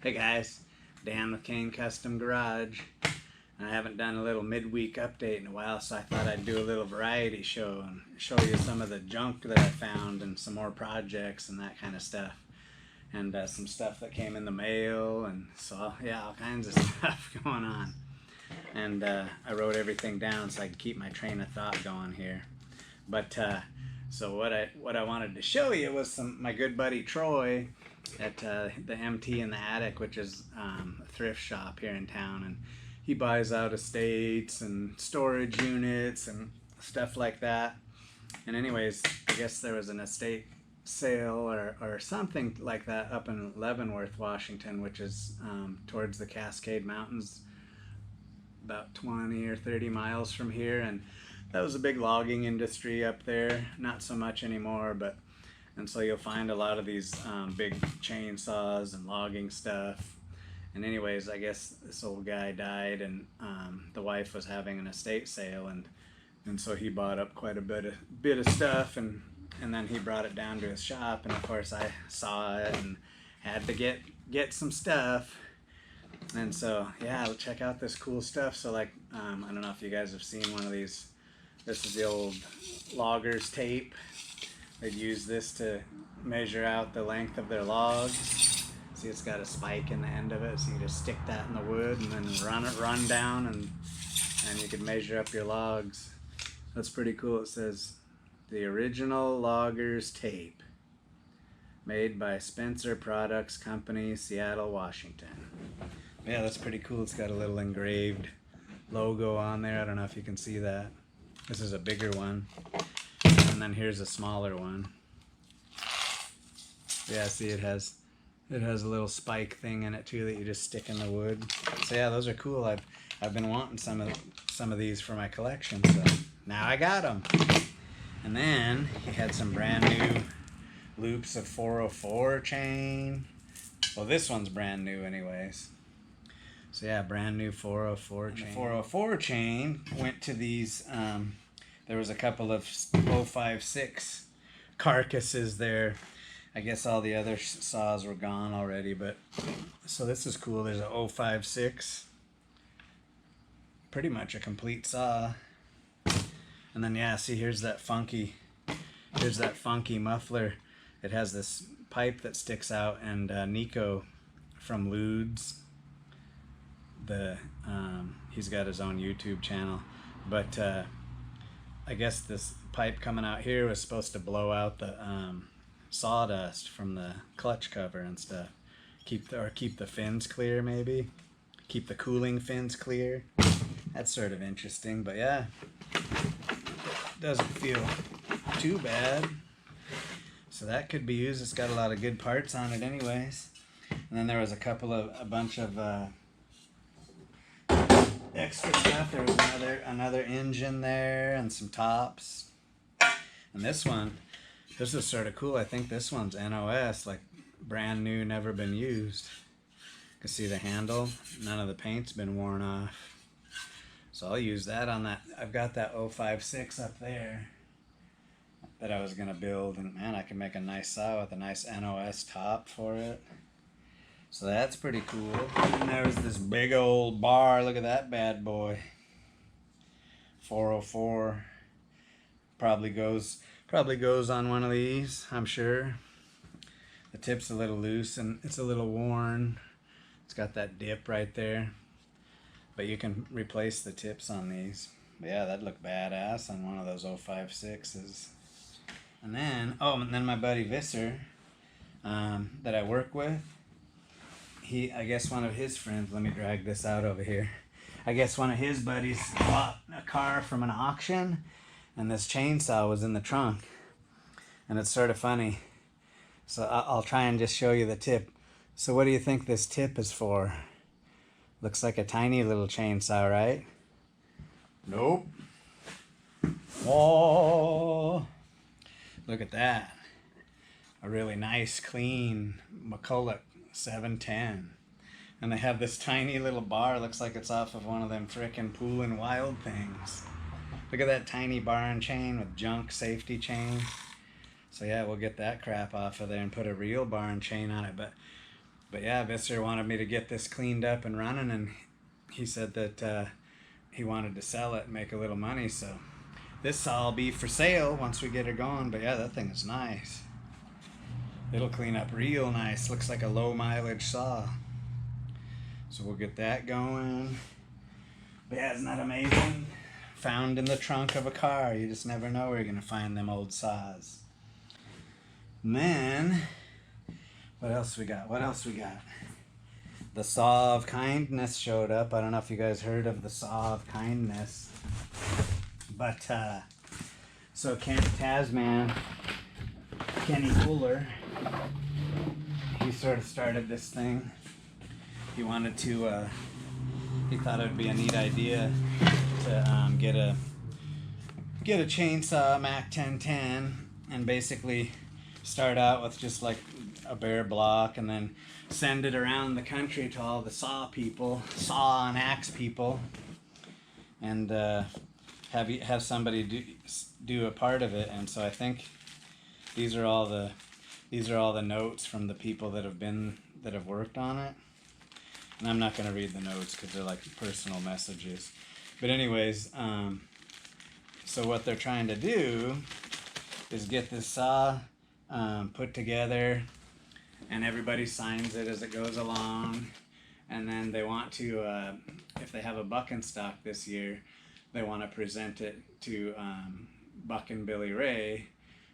Hey guys, Dan McCain Custom Garage. I haven't done a little midweek update in a while, so I thought I'd do a little variety show and show you some of the junk that I found and some more projects and that kind of stuff. And some stuff that came in the mail, and so yeah, all kinds of stuff going on. And I wrote everything down so I could keep my train of thought going here. But so what I wanted to show you was my good buddy Troy at the MT in the Attic, which is a thrift shop here in town, and he buys out estates and storage units and stuff like that. And anyways, I guess there was an estate sale or something like that up in Leavenworth, Washington, which is towards the Cascade Mountains, about 20 or 30 miles from here. And that was a big logging industry up there, not so much anymore, and so you'll find a lot of these big chainsaws and logging stuff. And anyways, I guess this old guy died, and the wife was having an estate sale, and so he bought up quite a bit of stuff, and then he brought it down to his shop, and of course I saw it and had to get some stuff. And so yeah, check out this cool stuff. So like I don't know if you guys have seen one of these. This is the old loggers tape. They'd use this to measure out the length of their logs. See, it's got a spike in the end of it, so you just stick that in the wood and then run down, and you can measure up your logs. That's pretty cool. It says the original loggers tape, made by Spencer Products Company, Seattle, Washington. Yeah, that's pretty cool. It's got a little engraved logo on there. I don't know if you can see that. This is a bigger one. And then here's a smaller one. Yeah, see, it has a little spike thing in it too that you just stick in the wood. So yeah, those are cool. I've been wanting some of these for my collection, so now I got them. And then he had some brand new loops of 404 chain. Well, this one's brand new anyways. So yeah, brand new 404 chain. The 404 chain went to these there was a couple of 056 carcasses there. I guess all the other saws were gone already, but so this is cool. There's a 056, pretty much a complete saw. And then yeah, see, here's that funky muffler. It has this pipe that sticks out, and Nico from Ludes, he's got his own YouTube channel, but I guess this pipe coming out here was supposed to blow out the sawdust from the clutch cover and stuff. Keep the fins clear, maybe. Keep the cooling fins clear. That's sort of interesting, but yeah, it doesn't feel too bad. So that could be used. It's got a lot of good parts on it anyways. And then there was a bunch of extra stuff. There was another engine there and some tops. And this is sort of cool. I think this one's NOS, like brand new, never been used. You can see the handle. None of the paint's been worn off. So I'll use that on that. I've got that 056 up there that I was gonna build, and man, I can make a nice saw with a nice NOS top for it. So that's pretty cool. And there's this big old bar. Look at that bad boy. 404. Probably goes on one of these, I'm sure. The tip's a little loose and it's a little worn. It's got that dip right there. But you can replace the tips on these. But yeah, that'd look badass on one of those 056s. And then my buddy Visser, that I work with, I guess one of his friends, let me drag this out over here. I guess one of his buddies bought a car from an auction, and this chainsaw was in the trunk. And it's sort of funny. So I'll try and just show you the tip. So what do you think this tip is for? Looks like a tiny little chainsaw, right? Nope. Oh, look at that. A really nice, clean Mcculloch 710. And they have this tiny little bar. Looks like it's off of one of them frickin' Pool and Wild things. Look at that tiny bar and chain with junk safety chain. So yeah, we'll get that crap off of there and put a real bar and chain on it. But But yeah, Visser wanted me to get this cleaned up and running, and he said that he wanted to sell it and make a little money. So this saw will be for sale once we get her going. But yeah, that thing is nice. It'll clean up real nice. Looks like a low mileage saw. So we'll get that going. But yeah, isn't that amazing? Found in the trunk of a car. You just never know where you're gonna find them old saws. And then, what else we got? The Saw of Kindness showed up. I don't know if you guys heard of the Saw of Kindness. But, so Kent Tasman, Kenny Fuller, he sort of started this thing. He wanted to, he thought it would be a neat idea to get a chainsaw Mac 1010 and basically start out with just like a bare block and then send it around the country to all the saw and axe people, and have somebody do a part of it. And so I think these are all the notes from the people that have worked on it. And I'm not going to read the notes because they're like personal messages. But anyways, so what they're trying to do is get this saw put together, and everybody signs it as it goes along. And then they want to, if they have a buck in stock this year, they want to present it to Buck and Billy Ray.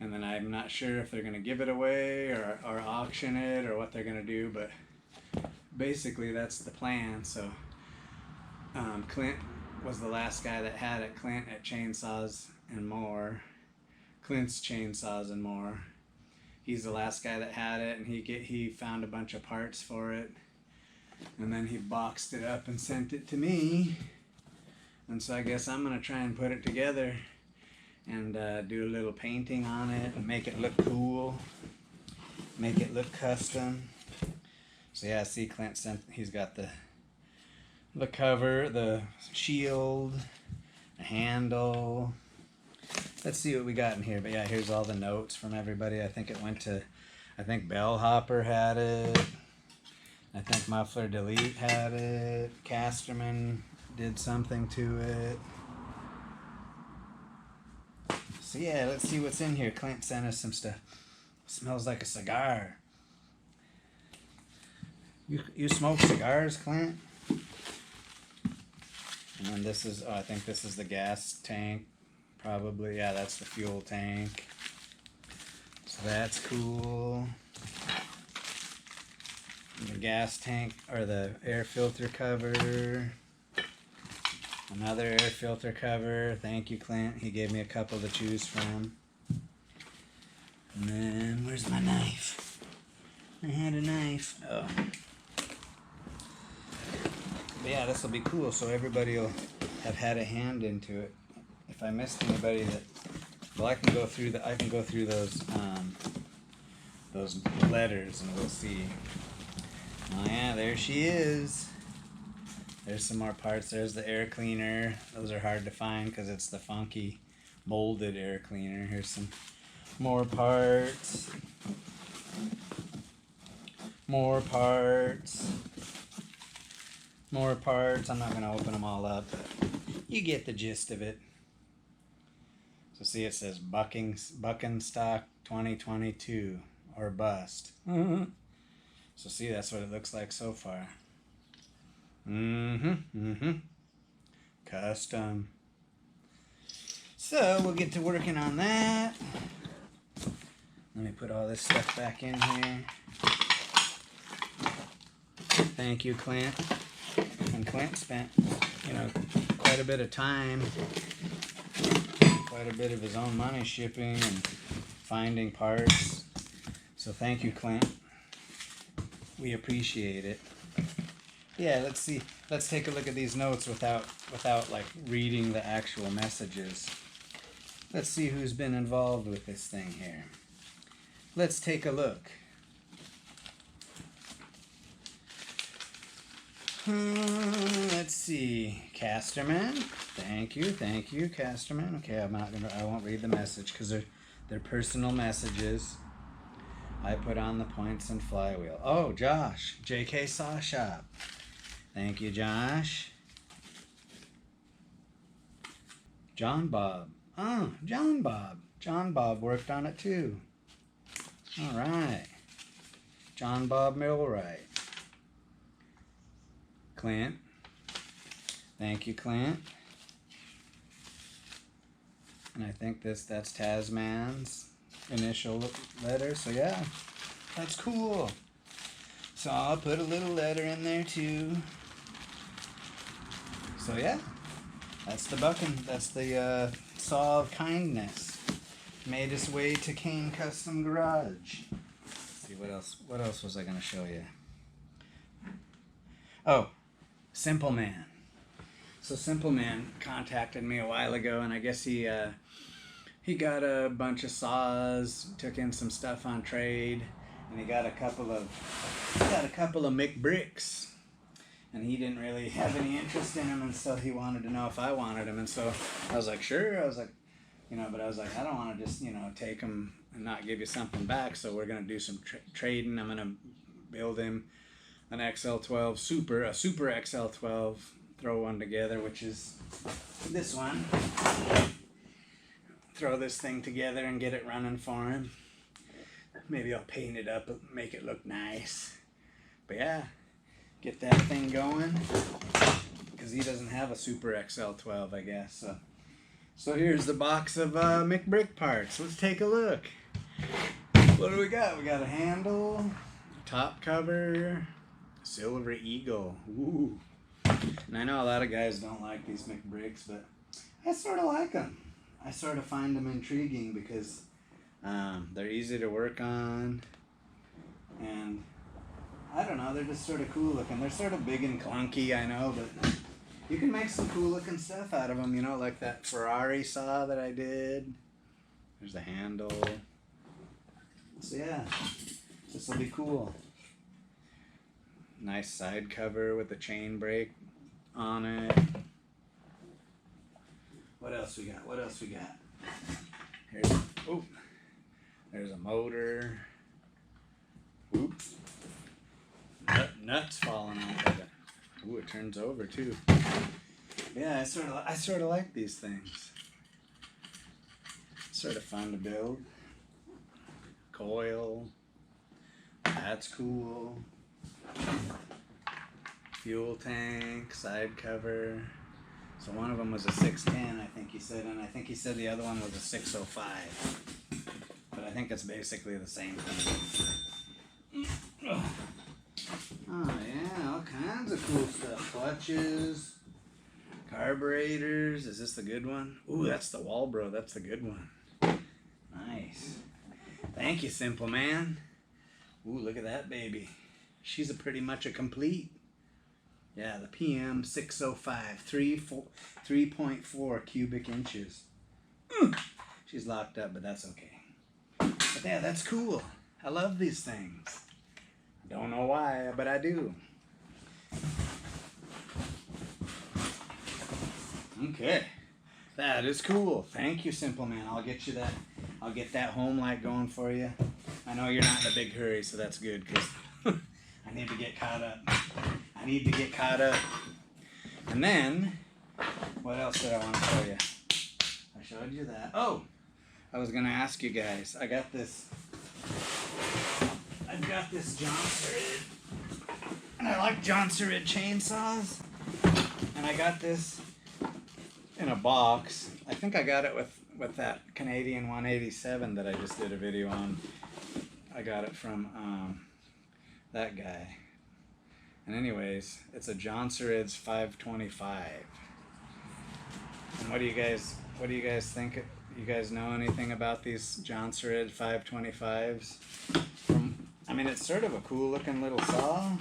And then I'm not sure if they're going to give it away or auction it or what they're going to do, but basically that's the plan. So Clint was the last guy that had it. Clint at Chainsaws and More. Clint's Chainsaws and More. He's the last guy that had it, and he found a bunch of parts for it, and then he boxed it up and sent it to me. And so I guess I'm gonna try and put it together and do a little painting on it and make it look cool, make it look custom. So yeah, see, Clint he's got the cover, the shield, the handle. Let's see what we got in here. But yeah, here's all the notes from everybody. I think Bellhopper had it. I think Muffler Delete had it. Casterman did something to it. So yeah, let's see what's in here. Clint sent us some stuff. Smells like a cigar. You smoke cigars, Clint? And then this is, I think this is the gas tank. Probably, yeah, that's the fuel tank. So that's cool. And the gas tank, or the air filter cover. Another air filter cover. Thank you, Clint. He gave me a couple to choose from. And then, where's my knife? I had a knife. Oh. But yeah, this will be cool, so everybody will have had a hand into it. If I missed anybody I can go through those letters and we'll see. Oh yeah, there she is. There's some more parts. There's the air cleaner. Those are hard to find because it's the funky molded air cleaner. Here's some more parts. More parts. More parts. I'm not going to open them all up, but you get the gist of it. So see, it says bucking stock 2022 or bust. So see, that's what it looks like so far. Custom. So we'll get to working on that. Let me put all this stuff back in here. Thank you, Clint. And Clint spent, quite a bit of time, quite a bit of his own money shipping and finding parts. So thank you, Clint. We appreciate it. Yeah, let's see. Let's take a look at these notes without like reading the actual messages. Let's see who's been involved with this thing here. Let's take a look. Let's see. Casterman. Thank you, Casterman. Okay, I won't read the message because they're personal messages. I put on the points and flywheel. Oh, Josh, JK Saw Shop. Thank you, Josh. John Bob. Oh, John Bob. John Bob worked on it too. All right. John Bob Millwright. Clint. Thank you, Clint. And I think that's Tasman's initial letter. So yeah, that's cool. So I'll put a little letter in there too. So yeah, that's the that's the saw of kindness. Made its way to Kane Custom Garage. Let's see what else. What else was I gonna show you? Oh, Simple Man. So Simple Man contacted me a while ago, and I guess he got a bunch of saws, took in some stuff on trade, and he got a couple of McBricks. And he didn't really have any interest in them, and so he wanted to know if I wanted them, and so I was like, sure. I was like, but I was like, I don't want to just, take them and not give you something back, so we're going to do some trading. I'm going to build him an XL12 a Super XL12, throw one together, which is this one. Throw this thing together and get it running for him. Maybe I'll paint it up, make it look nice. But yeah. Get that thing going, because he doesn't have a Super XL12, I guess. So here's the box of McBrick parts. Let's take a look. What do we got? We got a handle, top cover, silver eagle. Ooh. And I know a lot of guys don't like these McBricks, but I sort of like them. I sort of find them intriguing because they're easy to work on, and I don't know, they're just sort of cool looking. They're sort of big and clunky, I know, but you can make some cool looking stuff out of them, like that Ferrari saw that I did. There's the handle. So yeah, this will be cool. Nice side cover with the chain brake on it. What else we got? There's a motor. Oops. Nuts falling off of it. Ooh, it turns over too. Yeah, I sort of like these things. Sort of fun to build. Coil. That's cool. Fuel tank, side cover. So one of them was a 610, I think he said, and I think he said the other one was a 605. But I think it's basically the same thing. Oh yeah, all kinds of cool stuff. Clutches, carburetors. Is this the good one? Ooh, that's the Walbro. That's the good one. Nice. Thank you, Simple Man. Ooh, look at that baby. She's pretty much a complete. Yeah, the PM 605, 3.4 cubic inches. She's locked up, but that's okay. But yeah, that's cool. I love these things. Don't know why, but I do. Okay, that is cool. Thank you, Simple Man. I'll get you that. I'll get that home light going for you. I know you're not in a big hurry, so that's good, because I need to get caught up. And then, what else did I want to show you? I showed you that. Oh, I was gonna ask you guys. I've got this Jonsered, and I like Jonsered chainsaws, and I got this in a box. I think I got it with that Canadian 187 that I just did a video on. I got it from that guy. And anyways, it's a Jonsereds 525. And what do you guys think? You guys know anything about these Jonsered 525s? I mean, it's sort of a cool looking little saw,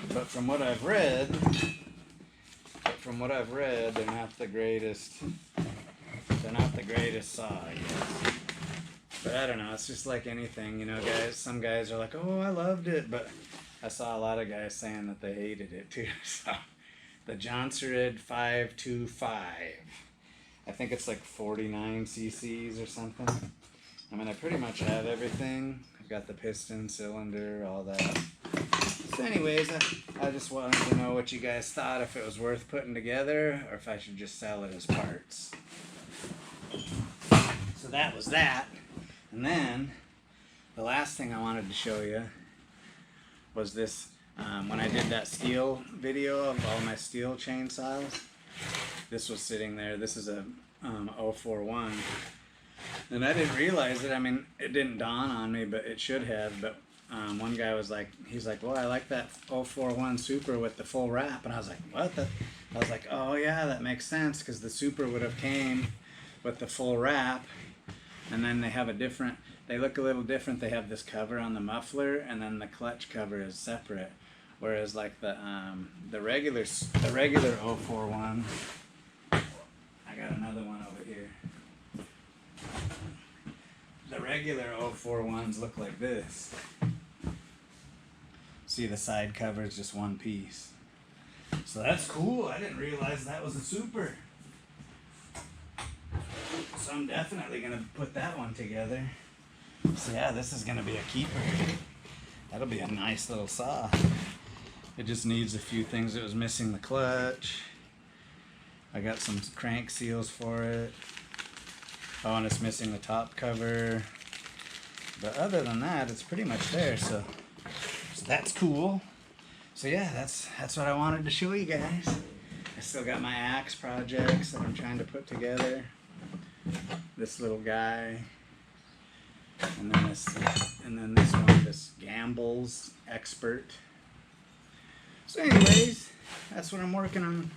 but from what I've read, they're not the greatest. They're not the greatest saw, I guess. But I don't know. It's just like anything, guys. Some guys are like, "Oh, I loved it," but I saw a lot of guys saying that they hated it too. So, the Jonsered 525. I think it's like 49 cc's or something. I mean, I pretty much have everything. Got the piston, cylinder, all that. So anyways, I just wanted to know what you guys thought, if it was worth putting together or if I should just sell it as parts. So that was that. And then the last thing I wanted to show you was this. When I did that Stihl video of all my Stihl chainsaws, this was sitting there. This is a 041. And I didn't realize it. I mean, it didn't dawn on me, but it should have. But one guy was like, he's like, well, I like that 041 Super with the full wrap. And I was like, what? I was like, oh yeah, that makes sense, because the Super would have came with the full wrap. And then they have a different, they look a little different. They have this cover on the muffler, and then the clutch cover is separate. Whereas like the regular 041, I got another one over here. The regular 041s look like this. See, the side cover is just one piece. So that's cool. I didn't realize that was a Super. So I'm definitely gonna put that one together. So yeah, this is gonna be a keeper. That'll be a nice little saw. It just needs a few things. It was missing the clutch. I got some crank seals for it. Oh, and it's missing the top cover. But other than that, it's pretty much there. So that's cool. So yeah, that's what I wanted to show you guys. I still got my axe projects that I'm trying to put together. This little guy. And then this one, this Gamble's Expert. So anyways, that's what I'm working on.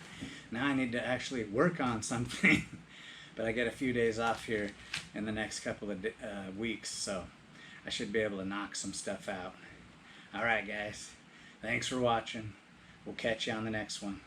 Now I need to actually work on something. But I get a few days off here in the next couple of weeks, so I should be able to knock some stuff out. Alright guys, thanks for watching. We'll catch you on the next one.